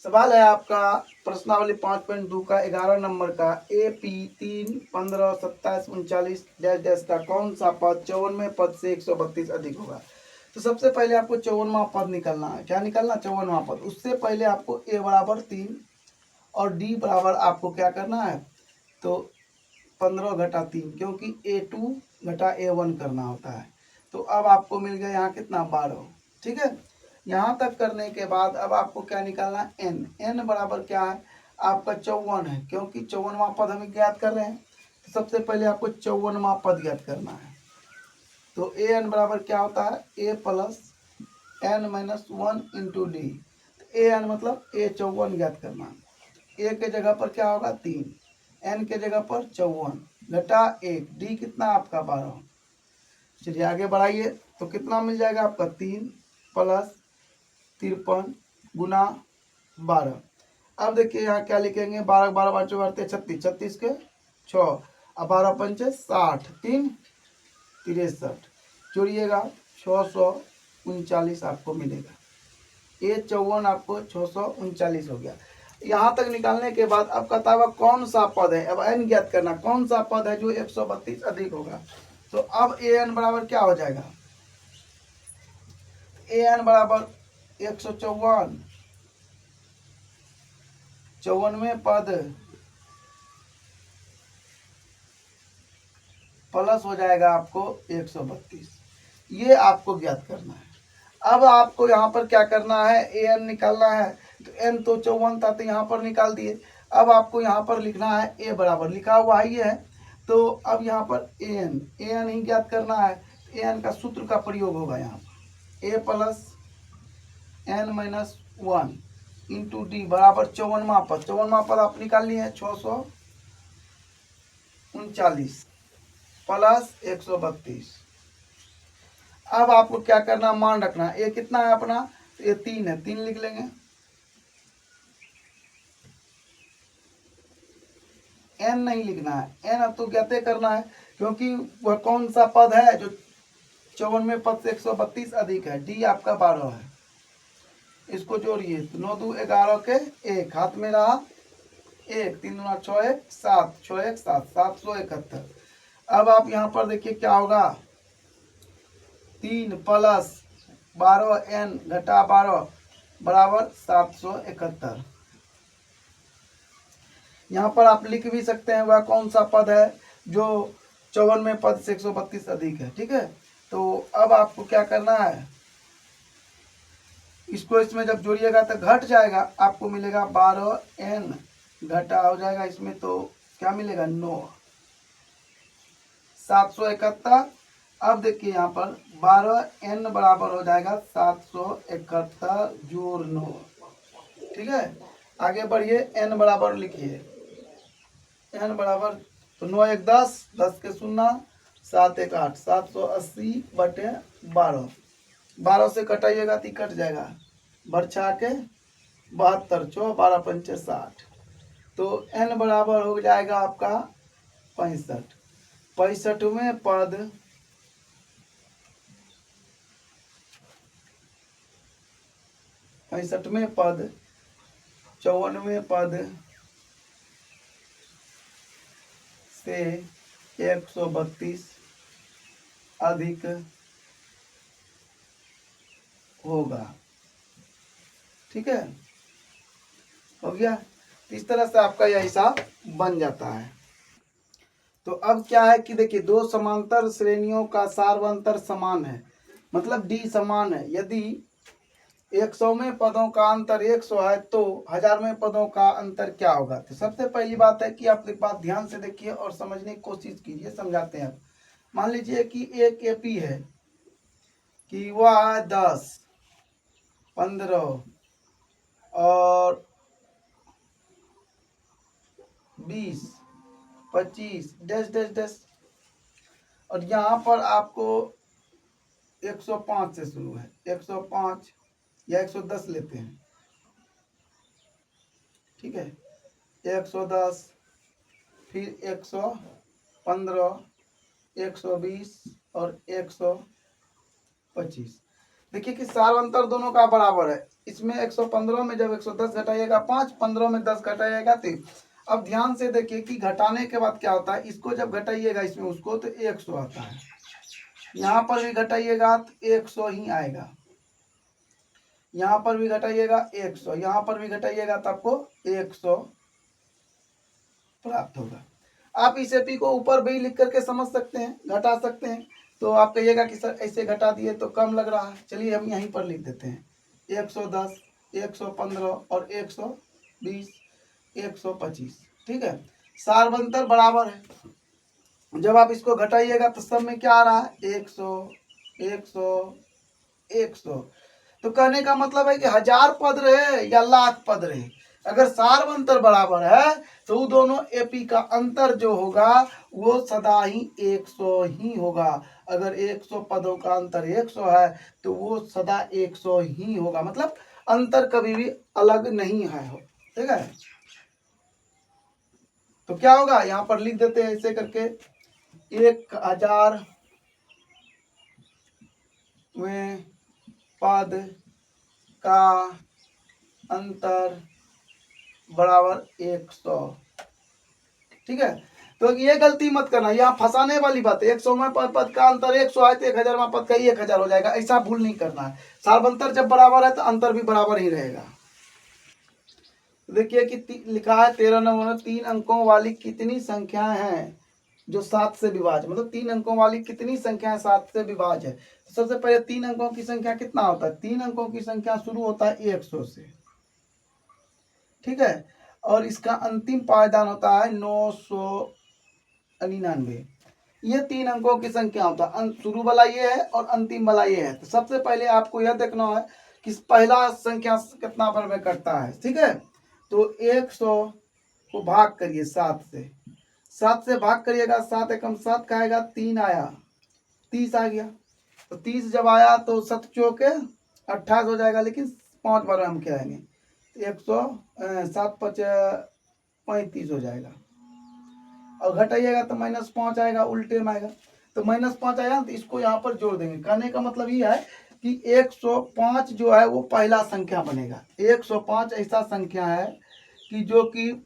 सवाल है आपका प्रश्नावली 5.2 का 11 नंबर का AP 3, 15, 27, 39 डैश डैश का कौन सा पद 54वें पद से 132 अधिक होगा। तो सबसे पहले आपको 54वां पद निकालना है। क्या निकालना? 54वां पद। उससे पहले आपको A बराबर 3 और D बराबर आपको क्या करना है, तो 15 घटा 3, क्योंकि A2 घटा A1 करना होता है। तो अब आपको मिल गया यहाँ कितना, 12। ठीक है, यहाँ तक करने के बाद अब आपको क्या निकालना है, n बराबर क्या है आपका 54 है, क्योंकि 54वां पद हम ज्ञात कर रहे हैं। तो सबसे पहले आपको 54वां पद ज्ञात करना है। तो an बराबर क्या होता है, a plus n minus 1 into D. an मतलब a 54 ज्ञात करना है। a के जगह पर क्या होगा 3, n के जगह पर 54 घटा 1, d कितना आपका 12। चलिए आगे बढ़ाइए, तो कितना मिल जाएगा आपका 3 प्लस 53 गुना 12। अब देखिए यहाँ क्या लिखेंगे, 12 12 बच्चों बढ़ते 36, 36 के 6, अब 12 पंचे 60, 3 63, जोड़िएगा 639 आपको मिलेगा। ये 54 आपको 639 हो गया। यहाँ तक निकालने के बाद अब कहता है कौन सा पद है, अब n ज्ञात करना, कौन सा पद है जो 132 अधिक होगा। तो अब an बराबर क्या हो जाएगा, an बराबर 154, 54वें पद प्लस हो जाएगा आपको 132। ये आपको ज्ञात करना है। अब आपको यहाँ पर क्या करना है, an निकालना है। तो n तो 54 था, तो यहाँ पर निकाल दिए। अब आपको यहाँ पर लिखना है a बराबर, लिखा हुआ ही है। तो अब यहाँ पर an ही ज्ञात करना है। an का सूत्र का प्रयोग होगा यहाँ पर, a plus n minus 1 into D बराबर 54वां पद। 54वां पद आप निकाल लिए 639 प्लस 132। अब आपको क्या करना, मान रखना है। ये कितना है अपना, ये 3 है, 3 लिख लेंगे। n नहीं लिखना है, n अब तो ज्ञात करना है, क्योंकि वह कौन सा पद है जो 54वें पद से 132 अधिक है। डी आपका 12 है, इसको जोड़िए। 9 2 11 के 1 हाथ में रहा 1, 3 दूना 6 1 7, 6 1 7, 771। अब आप यहाँ पर देखिए क्या होगा, 3 प्लस 12 n घटा 12 बराबर 771। यहाँ पर आप लिख भी सकते हैं वह कौन सा पद है जो 54वें पद से 132 अधिक है। ठीक है, तो अब आपको क्या करना है, इसको इसमें जब जोड़िएगा तो घट जाएगा, आपको मिलेगा 12n घटा हो जाएगा इसमें, तो क्या मिलेगा 9, 771। अब देखिए यहाँ पर 12n बराबर हो जाएगा 771 जोड़ 9। ठीक है, आगे बढ़िए, n बराबर लिखिए, n बराबर तो 9 1 10, 10 के 0, 7 1 8, 780 बटे 12। 12 से कटाइएगा तो कट जाएगा, बरछा के 72, 4 12 पंचे 60। तो n बराबर हो जाएगा आपका 65। 65वें पद 65वें पद 54वें पद से 132 अधिक होगा। ठीक है, हो गया। इस तरह से आपका यह हिसाब बन जाता है। तो अब क्या है कि देखिए, दो समांतर श्रेणियों का सार्वंतर समान है, मतलब डी समान है। यदि 100वें पदों का अंतर 100 है तो 1000वें पदों का अंतर क्या होगा। तो सबसे पहली बात है कि आप एक बात ध्यान से देखिए और समझने की कोशिश कीजिए, समझाते हैं। मान लीजिए कि एक एपी है कि वह है 10, 15 और 20, 25 डैश डैश डैश, और यहाँ पर आपको 105 से शुरू है, 105 या 110 लेते हैं। ठीक है, 110, फिर 115, 120 और 125। देखिए कि सार्वंतर दोनों का बराबर है, इसमें 115 में जब 110 घटाइएगा 5, 15 में 10 घटाइएगा 3। अब ध्यान से देखिए कि घटाने के बाद क्या होता है, इसको जब घटाइएगा इसमें उसको तो 100 आता है, यहाँ पर भी घटाइएगा तो 100 ही आएगा, यहाँ पर भी घटाइएगा 100, यहाँ पर भी घटाइएगा तो आपको 100 प्राप्त होगा। आप इस एपी को ऊपर भी लिख करके समझ सकते हैं, घटा सकते हैं। तो आप कहिएगा कि सर ऐसे घटा दिए तो कम लग रहा है, चलिए हम यहीं पर लिख देते हैं 110, 115 और 120, 125। ठीक है, सार्वंतर बराबर है। जब आप इसको घटाइएगा तो सब में क्या आ रहा है, 100, 100, 100। तो कहने का मतलब है कि 1000 पद रहे या लाख पद रहे, अगर सार्वंतर बराबर है तो वो दोनों एपी का अंतर जो होगा वो सदा ही 100 ही होगा। अगर 100 पदों का अंतर 100 है तो वो सदा 100 ही होगा, मतलब अंतर कभी भी अलग नहीं है। ठीक है, तो क्या होगा, यहाँ पर लिख देते हैं ऐसे करके, 1000 में पद का अंतर बराबर 100। ठीक है, तो ये गलती मत करना, यहाँ फंसाने वाली बात है। 100 में पद का अंतर 100 है तो 1000 में पद का ही 1000 हो जाएगा, ऐसा भूल नहीं करना है। सार्वंतर जब बराबर है तो अंतर भी बराबर ही रहेगा। देखिए कि लिखा है 13 नंबर, 3 अंकों वाली कितनी संख्या है जो 7 से विभाज्य, मतलब 3 अंकों वाली कितनी संख्या 7 से विभाज्य है। सबसे पहले 3 अंकों की संख्या कितना होता है, 3 अंकों की संख्या शुरू होता है 100 से। ठीक है, और इसका अंतिम पायदान होता है 999। ये 3 अंकों की संख्या होता है, शुरू वाला ये है और अंतिम वाला ये है। तो सबसे पहले आपको यह देखना है कि पहला संख्या कितना पर में कटता है। ठीक है, तो 100 को भाग करिए 7 से, 7 से भाग करिएगा, 7 एकम 7 का आएगा, 3 आया, 30 आ गया। तो 30 जब आया तो 7 चौके 28 हो जाएगा, लेकिन 5 बार हम क्या आएंगे, 107 × 35 हो जाएगा। और घटाइएगा तो -5 आएगा, उल्टे में आएगा। तो -5 आया तो इसको यहाँ पर जोड़ देंगे। कहने का मतलब ये है कि 105 जो है वो पहला संख्या बनेगा। 105 ऐसा संख्या है कि जो कि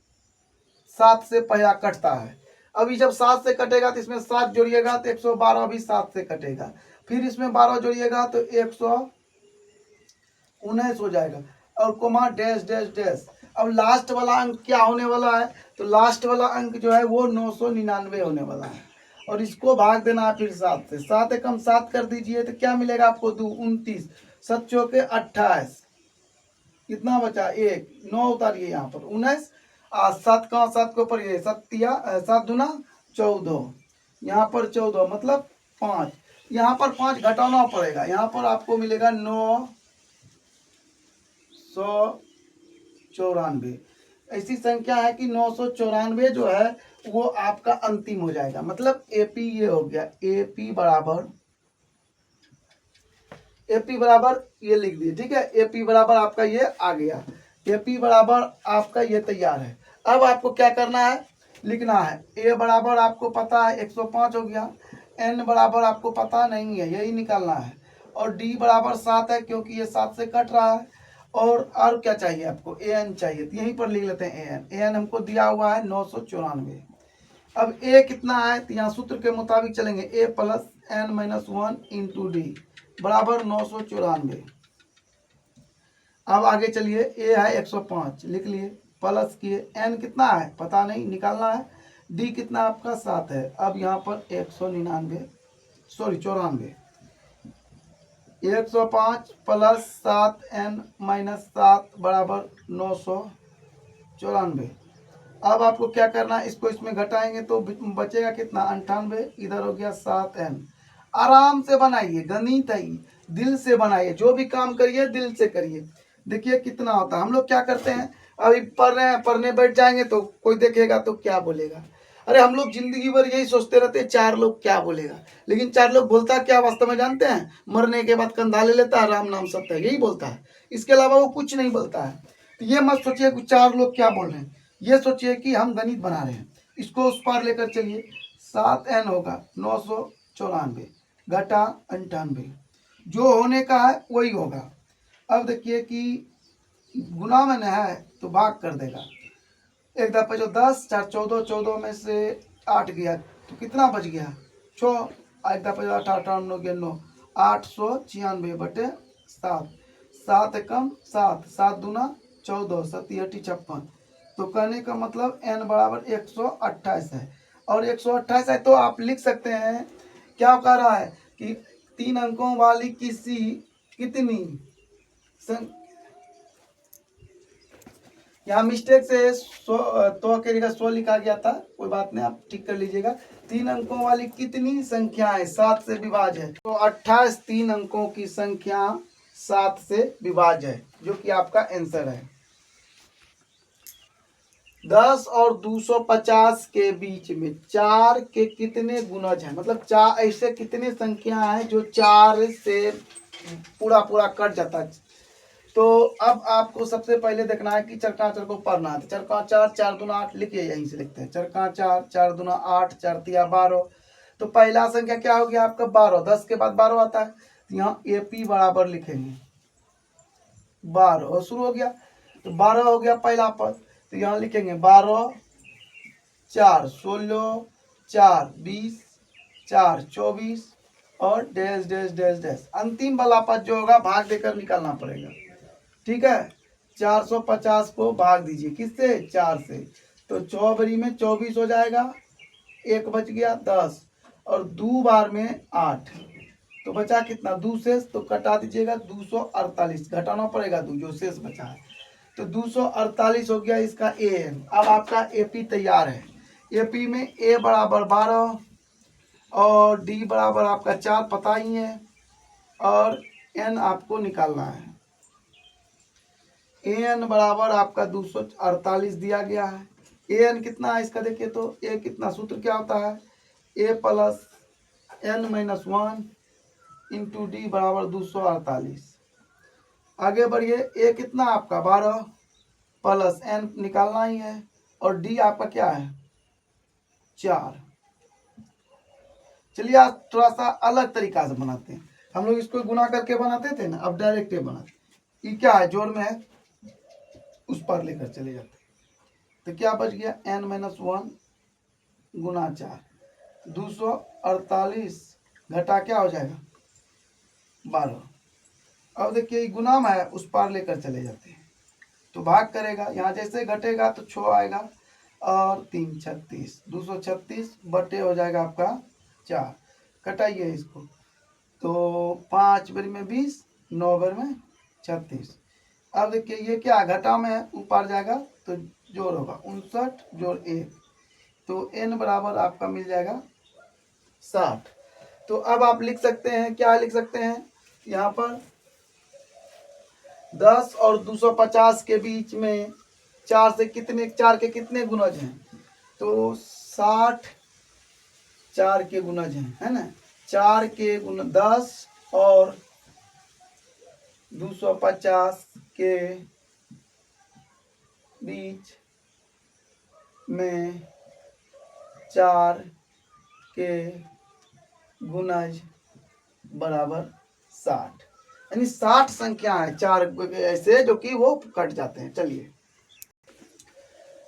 7 से पहला कटता है। अभी जब 7 से कटेगा तो इसमें 7 जोड़िएगा तो 112 भी 7 से कटेगा, फिर इसमें 12 जोड़िएगा तो 119 हो जाएगा, और कोमा डैश डैश डैश। अब लास्ट वाला अंक क्या होने वाला है, तो लास्ट वाला अंक जो है वो 999 होने वाला है, और इसको भाग देना है फिर 7 से। 7 एकम 7 कर दीजिए तो क्या मिलेगा आपको, 2 29, 7 चौके 28, कितना बचा 1, 9 उतारिए यहाँ पर 19, 7 का 7 के ऊपर ये 7 दूना 14, यहाँ पर 14 मतलब 5, यहाँ पर 5 घटाना पड़ेगा, यहाँ पर आपको मिलेगा 994। ऐसी संख्या है कि 994 जो है वो आपका अंतिम हो जाएगा, मतलब एपी ये हो गया। एपी बराबर ये लिख दिए। ठीक है, एपी बराबर आपका ये आ गया, एपी बराबर आपका ये तैयार है। अब आपको क्या करना है, लिखना है ए बराबर आपको पता है 105 हो गया, एन बराबर आपको पता नहीं है, यही निकालना है, और डी बराबर 7 है क्योंकि ये 7 से कट रहा है, और क्या चाहिए आपको, ए एन चाहिए, तो यहीं पर लिख लेते हैं ए एन हमको दिया हुआ है 994। अब ए कितना है, तो यहाँ सूत्र के मुताबिक चलेंगे, A plus N minus 1 into D बराबर 994। अब आगे चलिए, ए है 105 लिख लिए, प्लस किए, एन कितना है पता नहीं, निकालना है, डी कितना आपका 7 है। अब यहाँ पर 194 105 प्लस 7 एन माइनस 7 बराबर 994। अब आपको क्या करना है, इसको इसमें घटाएंगे तो बचेगा कितना, 98, इधर हो गया 7 एन। आराम से बनाइए, गणित है, दिल से बनाइए, जो भी काम करिए दिल से करिए। देखिए कितना होता है। हम लोग क्या करते हैं, अभी पढ़ रहे हैं, पढ़ने बैठ जाएंगे तो कोई देखेगा तो क्या बोलेगा। अरे हम लोग जिंदगी भर यही सोचते रहते हैं, 4 लोग क्या बोलेगा, लेकिन 4 लोग बोलता क्या वास्तव में जानते हैं, मरने के बाद कंधा ले लेता है, राम नाम सत्य है, यही बोलता है, इसके अलावा वो कुछ नहीं बोलता है। तो ये मत सोचिए कि 4 लोग क्या बोल रहे हैं, ये सोचिए कि हम गणित बना रहे हैं। इसको उस पार लेकर चलिए, 7 एन होगा 994 घटा 98, जो होने का है वही होगा। अब देखिए कि गुना में न है तो भाग कर देगा। एक दफा जो 10 4 14, 14 में से 8 गया तो कितना बच गया 6। एक दफा जो 8 8 9 9 896/7, 7 एकम 7, 7 दूना 14, 7 अठी 56। तो कहने का मतलब n बराबर 128 है। और 128 है तो आप लिख सकते हैं, क्या कह रहा है कि 3 अंकों वाली किसी कितनी यहाँ मिस्टेक से 100 तो के जगह 100 लिखा गया था, कोई बात नहीं, आप ठीक कर लीजिएगा। 3 अंकों वाली कितनी संख्या है 7 से विभाज्य है, तो 28 3 अंकों की संख्या 7 से विभाज्य है, जो कि आपका आंसर है। 10 और 250 के बीच में 4 के कितने गुणज हैं, मतलब 4 ऐसे कितने संख्या हैं जो 4 से पूरा पूरा कट जाता है। तो अब आपको सबसे पहले देखना है कि चरका चर को पढ़ना है। चरका 4 4 दूना 8 लिखिए, यहीं से लिखते हैं। चरका 4 4 दूना 8, 4 तिया 12। तो पहला संख्या क्या हो गया आपका 12, 10 के बाद 12 आता है, तो यहाँ AP बराबर लिखेंगे 12 और शुरू हो गया, तो 12 हो गया पहला पद। तो यहाँ लिखेंगे 12 4 16 4 20 4 24 और डैश डैश डैश डैश। अंतिम वाला पद जो होगा भाग देकर निकालना पड़ेगा, ठीक है। 450 को भाग दीजिए किससे 4 से, तो 4 बरी में 24 हो जाएगा, एक बच गया 10 और 2 बार में 8, तो बचा कितना 2 शेष, तो कटा दीजिएगा 248, घटाना पड़ेगा 2 जो शेष बचा है, तो 248 हो गया इसका AN। अब आपका AP तैयार है। AP में A बराबर 12 और D बराबर आपका 4 पता ही है, और N आपको निकालना है। AN बराबर आपका 248 दिया गया है। AN कितना है इसका देखिए, तो A कितना, सूत्र क्या होता है A plus N-1 into D बराबर 248। आगे बढ़िए, A कितना आपका 12 प्लस N निकालना ही है, और D आपका क्या है 4। चलिए आज थोड़ा सा अलग तरीका से बनाते हैं। हम लोग इसको गुना करके बनाते थे ना, अब डायरेक्ट बनाते। ये क्या है जोड़ में है, उस पर लेकर चले जाते। तो क्या बच गया N-1 गुना 4, 248 घटा क्या हो जाएगा 12। अब देखिए गुना में है, उस पार लेकर चले जाते हैं, तो भाग करेगा, यहाँ जैसे घटेगा तो 6 आएगा और 3 36, 236 बटे हो जाएगा आपका 4। कटाइए इसको, तो 5 बार में 20, 9 बार में 36। अब देखिए ये क्या घटा में है, ऊपर जाएगा तो जोड़ होगा 59 जोड़ 1, तो N बराबर आपका मिल जाएगा 60। तो अब आप लिख सकते हैं, क्या लिख सकते हैं यहाँ पर 10 और 250 के बीच में 4 से कितने, 4 के कितने गुणज हैं, तो 60 4 के गुणज हैं, है ना। 4 के गुण 10 और 250 के बीच में 4 के गुणज बराबर 60, यानी 60 संख्या है 4 ऐसे जो कि वो कट जाते हैं। चलिए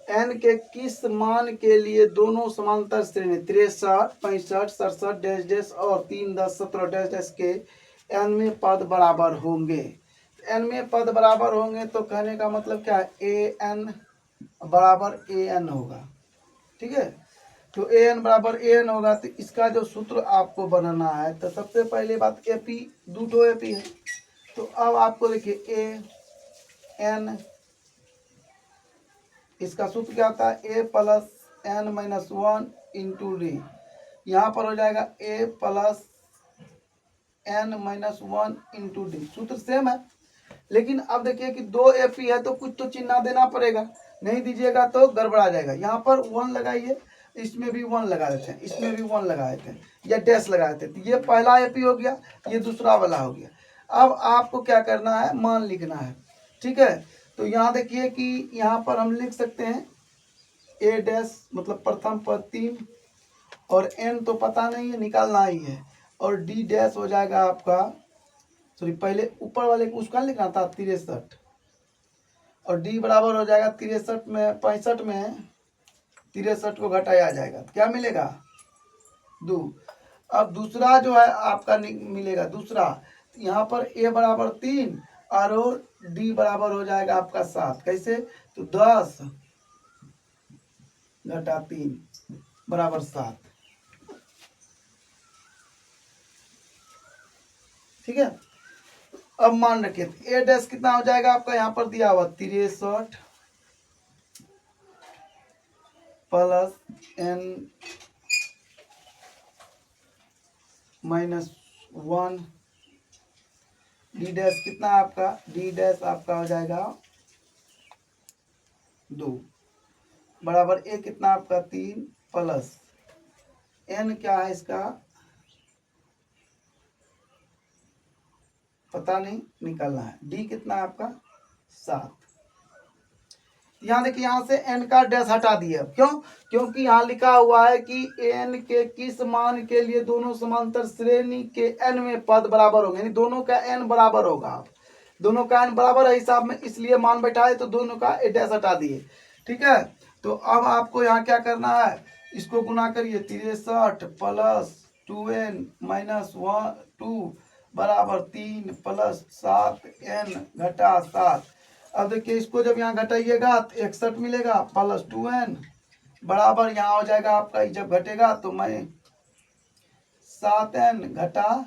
n के किस मान के लिए दोनों समांतर श्रेणी 63 65 67 डैश डैश और 3 10 17 डैश डैश के n में पद बराबर होंगे। n में पद बराबर होंगे तो कहने का मतलब क्या है an बराबर an होगा, ठीक है। तो an बराबर an होगा, तो इसका जो सूत्र आपको बनाना है, तो सबसे पहले बात AP, दूठो AP है, तो अब आपको देखिए an, इसका सूत्र क्या होता है A plus N-1 into D, यहाँ पर हो जाएगा A plus N-1 into D, सूत्र सेम है। लेकिन अब देखिए कि 2 AP है तो कुछ तो चिन्ह देना पड़ेगा, नहीं दीजिएगा तो गड़बड़ा जाएगा। यहाँ पर 1 लगाइए, इसमें भी 1 लगा देते हैं, इसमें भी 1 लगा देते हैं, या डैश लगा देते हैं, तो ये पहला AP हो गया, ये दूसरा वाला हो गया। अब आपको क्या करना है, मान लिखना है, ठीक है। तो यहाँ देखिए कि यहाँ पर हम लिख सकते हैं A डैश मतलब प्रथम पद 3, और N तो पता नहीं है, निकालना ही है, और D डैश हो जाएगा आपका सॉरी पहले ऊपर वाले को उसका लिखना था 63 और डी बराबर हो जाएगा 63 में 65 में 63 को घटाया जाएगा तो क्या मिलेगा 2। अब दूसरा जो है आपका मिलेगा दूसरा, यहाँ पर ए बराबर 3 और डी बराबर हो जाएगा आपका 7। कैसे, तो 10 घटा 3 बराबर 7। ठीक है, अब मान रखिए ए डैश कितना हो जाएगा आपका, यहाँ पर दिया हुआ 63 प्लस n -1। डी डैश कितना आपका, डी डैश आपका हो जाएगा 2 बराबर ए कितना आपका 3 प्लस n क्या है इसका पता नहीं, निकालना है। डी कितना है आपका 7। यहाँ देखिए यहाँ से n का डैश हटा दिया, क्यों, क्योंकि यहाँ लिखा हुआ है कि n के किस मान के लिए दोनों समांतर श्रेणी के n में पद बराबर होंगे, यानी दोनों का n बराबर होगा। दोनों का n बराबर है हिसाब में, इसलिए मान बैठाए तो दोनों का डैश हटा दिए। ठीक है, तो अब आपको यहाँ क्या करना है, इसको गुना करिए 63 प्लस 2n -1 2 बराबर 3 प्लस 7n घटा 7। अब देखिए इसको जब यहाँ घटाइएगा तो 61 मिलेगा प्लस 2n बराबर यहाँ हो जाएगा आपका, जब घटेगा तो मैं 7n घटा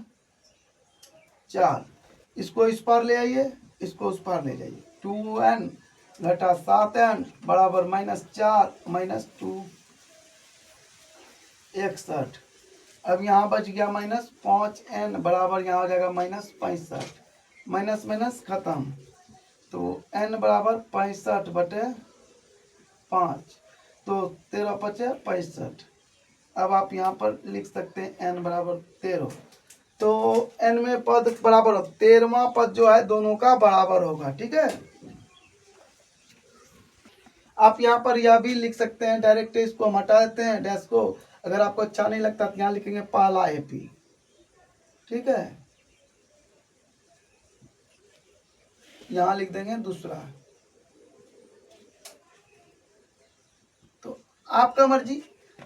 4। इसको इस पार ले आइए, इसको उस पार ले जाइए, 2n घटा 7n बराबर -4 -2 61। अब यहाँ बच गया -5n बराबर यहाँ हो जाएगा -65। माइनस माइनस खत्म, तो n बराबर 65/5, तो 13 पचे 65। अब आप यहाँ पर लिख सकते हैं n बराबर 13। तो n में पद बराबर हो, 13वां पद जो है दोनों का बराबर होगा। ठीक है, आप यहाँ पर यह भी लिख सकते हैं, डायरेक्ट इसको हम हटा देते हैं डैश को। अगर आपको अच्छा नहीं लगता तो यहाँ लिखेंगे पहला AP। ठीक है, यहाँ लिख देंगे दूसरा। तो आपका मर्जी,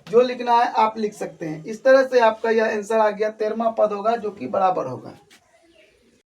जो लिखना है आप लिख सकते हैं। इस तरह से आपका यह आंसर आ गया, 13वां पद होगा जो कि बराबर होगा।